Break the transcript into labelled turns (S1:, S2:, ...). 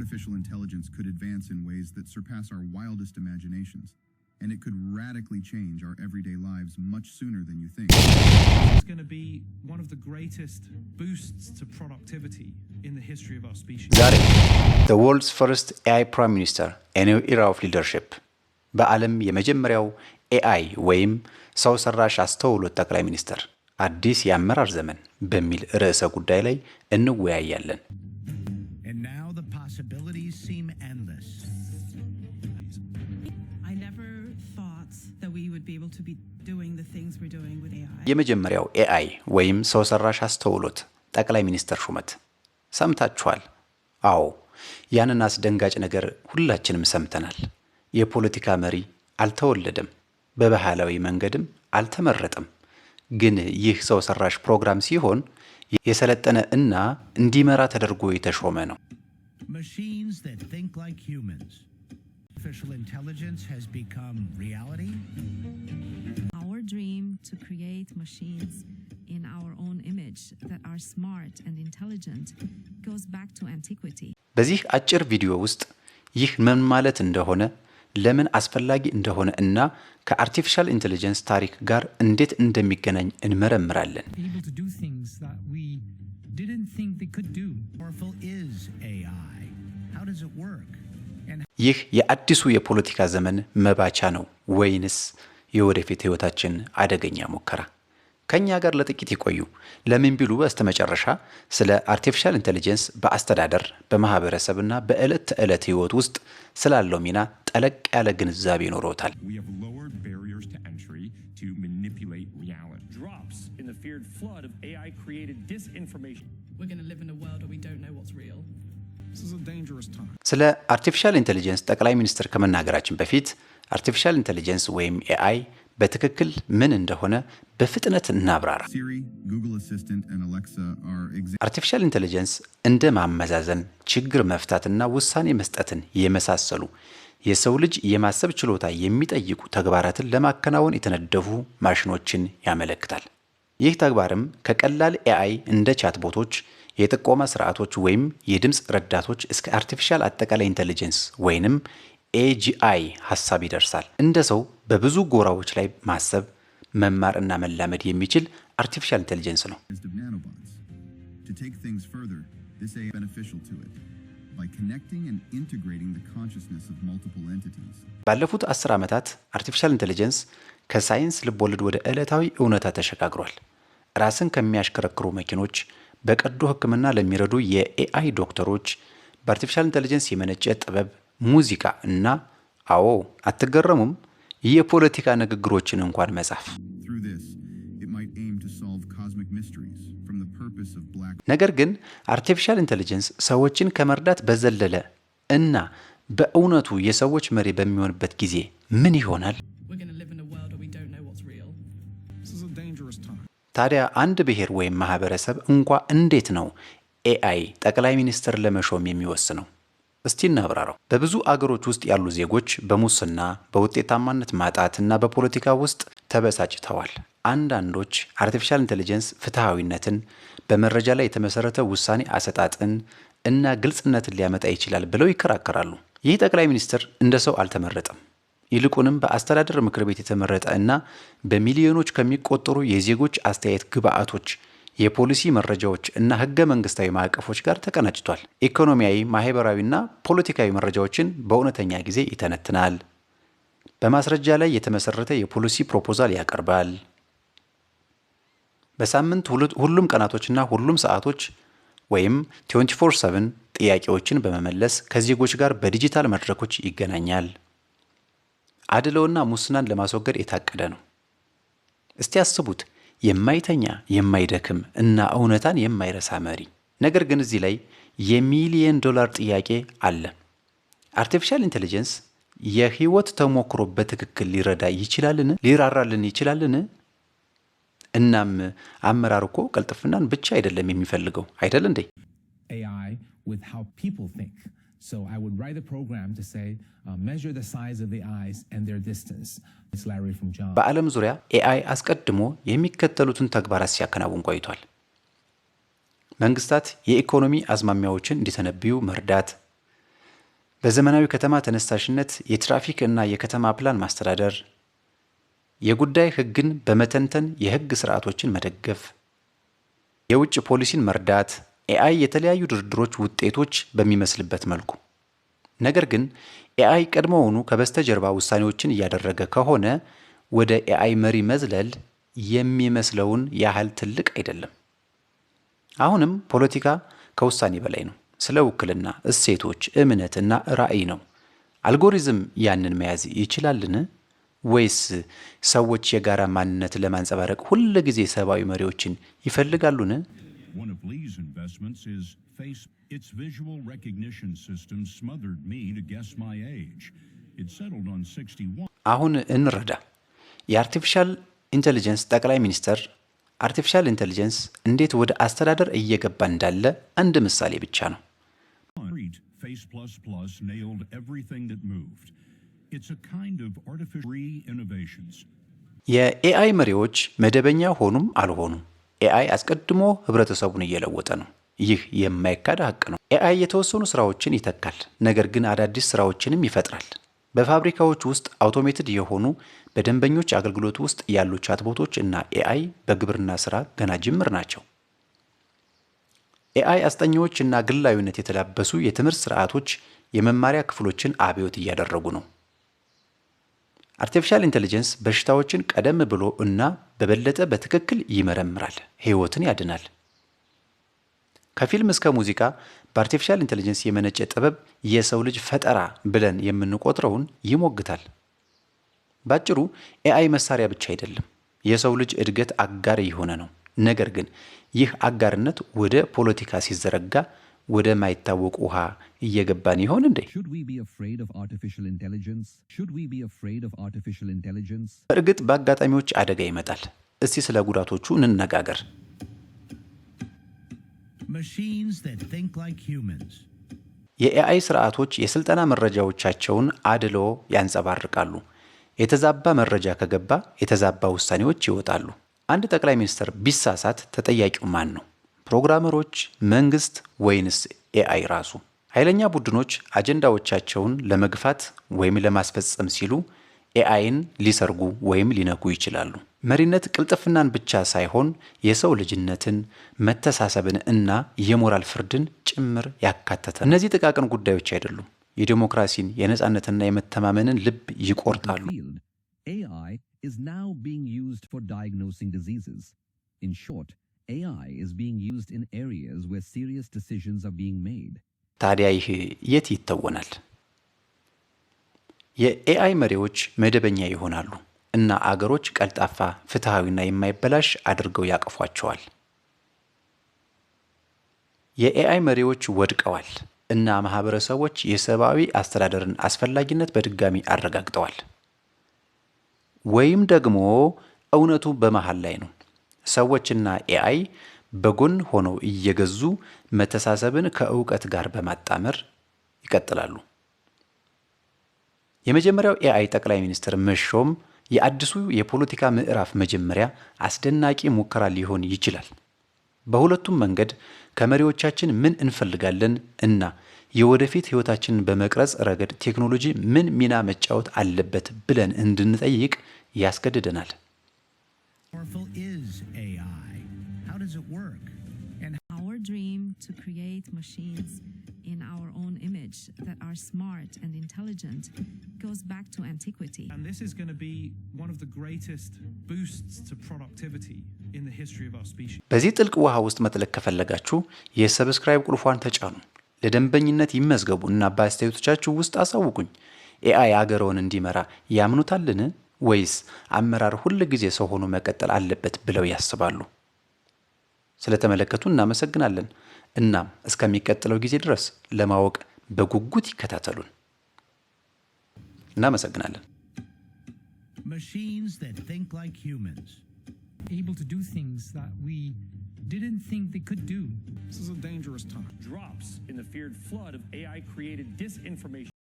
S1: artificial intelligence could advance in ways that surpass our wildest imaginations, and it could radically change our everyday lives much sooner than you think.
S2: It's going to be one of the greatest boosts to productivity in the history of our species.
S3: ዛሬ the world's first AI prime minister, a new era of leadership. በዓለም የመጀመሪያው AI ወይም ሰው ሰራሽ አስተውሎት ጠቅላይ ሚኒስትር አዲስ የአመራር ዘመን በሚል ርዕሰ ጉዳይ ላይ እንወያያለን።
S4: And now the possibilities seem endless.
S5: I never thought that we would be able to be doing the things we're doing with AI.
S3: የመጀመሪያው AI ወይም ሰው ሰራሽ አስተውሎት ጠቅላይ ሚኒስትር ሹመት ሰምታችኋል? አዎ፣ ያንን አስደንጋጭ ነገር ሁላችንም ሰምተናል። የፖለቲካ መሪ አልተወለደም፣ በባህላዊ መንገድም አልተመረጠም። ግን ይህ ሰው ሰራሽ ፕሮግራም ሲሆን የሰለጠነ እና እንዲመራ ተደርጎ የተሾመ ነው።
S4: Machines that think like humans. Artificial intelligence has become reality.
S6: Our dream to create machines in our own image that are smart and intelligent goes back to antiquity.
S3: በዚህ አጭር ቪዲዮ ውስጥ ይህ ምን ማለት እንደሆነ ለምን አስፈላጊ እንደሆነ እና ከአርቲፊሻል ኢንተለጀንስ ታሪክ ጋር እንዴት እንደሚገናኝ እንመረምራለን።
S2: Able to do things that we didn't think they could do.
S4: Powerful is AI. How does it work?
S3: ይህ የአዲሱ የፖለቲካ ዘመን መባቻ ነው ወይንስ የወደፊት ህይወታችን አደገኛ ሙከራ? ከኛ ጋር ለጥቂት ይቆዩ። ለምን ቢሉ በስተመጨረሻ ስለ አርቲፊሻል ኢንተለጀንስ በአስተዳደር በማህበረሰብና በዕለት ተዕለት ህይወት ውስጥ ስላለው ሚና ጠለቅ ያለ ግንዛቤ ይኖሮታል።
S7: We have lowered barriers to entry to manipulate reality. Drops in the feared flood of AI-created disinformation.
S5: We're going to live in a world where we don't know what's real.
S2: This is a dangerous time.
S3: ስለ አርቲፊሻል ኢንተለጀንስ ጠቅላይ ሚኒስትር ከመናገራችን በፊት አርቲፊሻል ኢንተለጀንስ ወይም AI በትክክል ምን እንደሆነ በፍጥነት እናብራራ።
S1: Siri, Google Assistant, and Alexa are
S3: አርቲፊሻል ኢንተለጀንስ እንደ ማመዛዘን፣ ችግር መፍታትና ውሳኔ መስጠትን የመሳሰሉ የሰው ልጅ የማሰብ ችሎታ የሚጠይቁ ተግባራትን ለማከናወን የተነደፉ ማሽኖችን ያመለክታል። ይህ ተግባርም ከቀላል AI እንደ ቻትቦቶች፣ የጥቆማ ስርዓቶች ወይም የድምጽ ረዳቶች እስከ አርቲፊሻል አጠቃላይ ኢንተለጀንስ ወይንም AGI ሐሳብ ይደርሳል። እንደ ሰው በብዙ ጎራዎች ላይ ማሰብ፣ መማር እና መላመድ የሚችል አርቲፊሻል ኢንተለጀንስ ነው።
S1: nanobots. To take things further, this AI is beneficial to it by connecting and integrating the consciousness of multiple entities.
S3: ባለፉት 10 ዓመታት አርቲፊሻል ኢንተለጀንስ ከሳይንስ ልቦለድ ወደ ዕለታዊ እውነታ ተሸጋግሯል። ራስን ከሚያሽከረክሩ መኪኖች፣ በቀዶ ሕክምና ለሚረዱ የAI ዶክተሮች፣ በአርቲፊሻል ኢንተለጀንስ የመነጨ ጥበብ፣ ሙዚቃ እና አዎ አትገረሙም የፖለቲካ ንግግሮችን እንኳን መጻፍ።
S1: Through this, it might aim to solve cosmic mysteries from the purpose of black.
S3: ነገር ግን አርቲፊሻል ኢንተለጀንስ ሰዎችን ከመርዳት በዘለለ እና በእውነቱ የሰዎች መሪ በሚሆንበት ጊዜ ምን ይሆናል?
S5: We're going to live in a world where we don't know what's real.
S2: This is a dangerous time.
S3: ታዲያ አንድ ብሔር ወይም ማህበረሰብ እንኳ እንዴት ነው AI ጠቅላይ ሚኒስትር ለመሾም የሚወስነው? እስቲ እናብራራው። በብዙ አገሮች ውስጥ ያሉ ዜጎች በሙስና፣ በውጤታማነት ማጣትና በፖለቲካ ውስጥ ተበሳጭተዋል። አንዳንዶች አርቲፊሻል ኢንተለጀንስ ፍትሃዊነትን፣ በመረጃ ላይ የተመሰረተ ውሳኔ አሰጣጥን እና ግልጽነትን ሊያመጣ ይችላል ብለው ይከራከራሉ። ይህ ጠቅላይ ሚኒስትር እንደ ሰው አልተመረጠም። ይልቁንም በአስተዳደር ምክር ቤት የተመረጠ እና በሚሊዮኖች ከሚቆጠሩ የዜጎች አስተያየት ግብአቶች፣ የፖሊሲ መረጃዎች እና ህገ መንግስታዊ ማዕቀፎች ጋር ተቀናጅቷል። ኢኮኖሚያዊ፣ ማህበራዊና ፖለቲካዊ መረጃዎችን በእውነተኛ ጊዜ ይተነትናል። በማስረጃ ላይ የተመሰረተ የፖሊሲ ፕሮፖዛል ያቀርባል። በሳምንት ሁሉም ቀናቶችና ሁሉም ሰዓቶች ወይም 24/7 ጥያቄዎችን በመመለስ ከዜጎች ጋር በዲጂታል መድረኮች ይገናኛል። አድሎና ሙስናን ለማስወገድ የታቀደ ነው። እስቲ አስቡት፣ የማይተኛ የማይደክም እና እውነታን የማይረሳ መሪ። ነገር ግን እዚህ ላይ የሚሊየን ዶላር ጥያቄ አለ። አርቲፊሻል ኢንተለጀንስ የህይወት ተሞክሮ በትክክል ሊረዳ ይችላልን? ሊራራልን ይችላልን? እናም አመራር እኮ ቅልጥፍናን ብቻ አይደለም የሚፈልገው አይደል እንዴ?
S8: AI with how people think. So I would write a program to say, measure the size of the eyes and their distance. It's Larry from John.
S3: በዓለም ዙሪያ AI አስቀድሞ የሚከተሉትን ተግባራት ሲያከናውን ቆይቷል። መንግስታት የኢኮኖሚ አዝማሚያዎችን እንዲተነብዩ መርዳት፣ በዘመናዊ ከተማ ተነሳሽነት የትራፊክ እና የከተማ ፕላን ማስተዳደር፣ የጉዳይ ሕግን በመተንተን የሕግ ስርዓቶችን መደገፍ፣ የውጭ ፖሊሲን መርዳት ኤአይ የተለያዩ ድርድሮች ውጤቶች በሚመስልበት መልኩ። ነገር ግን ኤአይ ቀድሞውኑ ከበስተጀርባ ውሳኔዎችን እያደረገ ከሆነ ወደ ኤአይ መሪ መዝለል የሚመስለውን ያህል ትልቅ አይደለም። አሁንም ፖለቲካ ከውሳኔ በላይ ነው። ስለ ውክልና፣ እሴቶች፣ እምነት እና ራዕይ ነው። አልጎሪዝም ያንን መያዝ ይችላልን? ወይስ ሰዎች የጋራ ማንነት ለማንጸባረቅ ሁል ጊዜ ሰብአዊ መሪዎችን ይፈልጋሉን?
S9: One of Lee's investments is Face. Its visual recognition system smothered me to guess my age. It settled on 61.
S3: አሁን እንረዳ። የአርቲፊሻል ኢንተሊጀንስ ጠቅላይ ሚኒስትር አርቲፊሻል ኢንተሊጀንስ እንዴት ወደ አስተዳደር እየገባ እንዳለ አንድ ምሳሌ ብቻ ነው።
S9: Face++ nailed everything that moved. It's a kind of artificial innovations.
S3: የኤአይ መሪዎች መደበኛ ሆኑም አልሆኑም ኤአይ አስቀድሞ ህብረተሰቡን እየለወጠ ነው። ይህ የማይካድ ሀቅ ነው። ኤአይ የተወሰኑ ስራዎችን ይተካል፣ ነገር ግን አዳዲስ ስራዎችንም ይፈጥራል። በፋብሪካዎች ውስጥ አውቶሜትድ የሆኑ በደንበኞች አገልግሎት ውስጥ ያሉ ቻትቦቶች እና ኤአይ በግብርና ስራ ገና ጅምር ናቸው። ኤአይ አስጠኚዎች እና ግላዊነት የተላበሱ የትምህርት ስርዓቶች የመማሪያ ክፍሎችን አብዮት እያደረጉ ነው። አርቲፊሻል ኢንተሊጀንስ በሽታዎችን ቀደም ብሎ እና በበለጠ በትክክል ይመረምራል፣ ህይወትን ያድናል። ከፊልም እስከ ሙዚቃ በአርቲፊሻል ኢንተሊጀንስ የመነጨ ጥበብ የሰው ልጅ ፈጠራ ብለን የምንቆጥረውን ይሞግታል። ባጭሩ ኤአይ መሳሪያ ብቻ አይደለም፣ የሰው ልጅ እድገት አጋር የሆነ ነው። ነገር ግን ይህ አጋርነት ወደ ፖለቲካ ሲዘረጋ ወደ ማይታወቅ ውሃ እየገባን ይሆን እንዴ? በእርግጥ በአጋጣሚዎች አደጋ ይመጣል። እስቲ ስለ ጉዳቶቹ እንነጋገር። የኤአይ ስርዓቶች የስልጠና መረጃዎቻቸውን አድሎ ያንጸባርቃሉ። የተዛባ መረጃ ከገባ የተዛባ ውሳኔዎች ይወጣሉ። አንድ ጠቅላይ ሚኒስትር ቢሳሳት ተጠያቂው ማን ነው? ፕሮግራመሮች፣ መንግስት ወይንስ ኤአይ ራሱ? ኃይለኛ ቡድኖች አጀንዳዎቻቸውን ለመግፋት ወይም ለማስፈጸም ሲሉ ኤአይን ሊሰርጉ ወይም ሊነኩ ይችላሉ። መሪነት ቅልጥፍናን ብቻ ሳይሆን የሰው ልጅነትን፣ መተሳሰብን እና የሞራል ፍርድን ጭምር ያካተተ። እነዚህ ጥቃቅን ጉዳዮች አይደሉም። የዲሞክራሲን የነጻነትና የመተማመንን ልብ ይቆርጣሉ።
S10: AI is now being used for diagnosing diseases. In short, AI is being used in areas where serious decisions are being made.
S3: ታዲያ ይህ የት ይተወናል? የኤአይ መሪዎች መደበኛ ይሆናሉ እና አገሮች ቀልጣፋ፣ ፍትሃዊና የማይበላሽ አድርገው ያቀፏቸዋል። የኤአይ መሪዎች ወድቀዋል እና ማህበረሰቦች የሰብአዊ አስተዳደርን አስፈላጊነት በድጋሚ አረጋግጠዋል። ወይም ደግሞ እውነቱ በመሃል ላይ ነው። ሰዎችና ኤአይ በጎን ሆነው እየገዙ መተሳሰብን ከእውቀት ጋር በማጣመር ይቀጥላሉ። የመጀመሪያው ኤአይ ጠቅላይ ሚኒስትር መሾም የአዲሱ የፖለቲካ ምዕራፍ መጀመሪያ አስደናቂ ሙከራ ሊሆን ይችላል። በሁለቱም መንገድ ከመሪዎቻችን ምን እንፈልጋለን እና የወደፊት ህይወታችንን በመቅረጽ ረገድ ቴክኖሎጂ ምን ሚና መጫወት አለበት ብለን እንድንጠይቅ ያስገድደናል።
S6: Our dream to create machines in our own image that are smart and intelligent goes back to antiquity.
S2: And this is going to be one of the greatest boosts to productivity in the history of our species.
S3: በዚህ ጥልቅ ውሃ ውስጥ መጥለቅ ከፈለጋችሁ የሰብስክራይብ ቁልፏን ተጫኑ። ለደንበኝነት ይመዝገቡ እና በአስተያየቶቻችሁ ውስጥ አሳውቁኝ። ኤአይ አገረውን እንዲመራ ያምኑታልን ወይስ አመራር ሁሉ ጊዜ ሰው ሆኖ መቀጠል አለበት ብለው ያስባሉ? ስለተመለከቱ እናመሰግናለን። እናም እስከሚቀጥለው ጊዜ ድረስ ለማወቅ በጉጉት ይከታተሉን። እናመሰግናለን።
S4: Machines that think like humans.
S11: Able to do things that we didn't think they could do.
S7: This is a dangerous time. Drops in the feared flood of AI-created disinformation.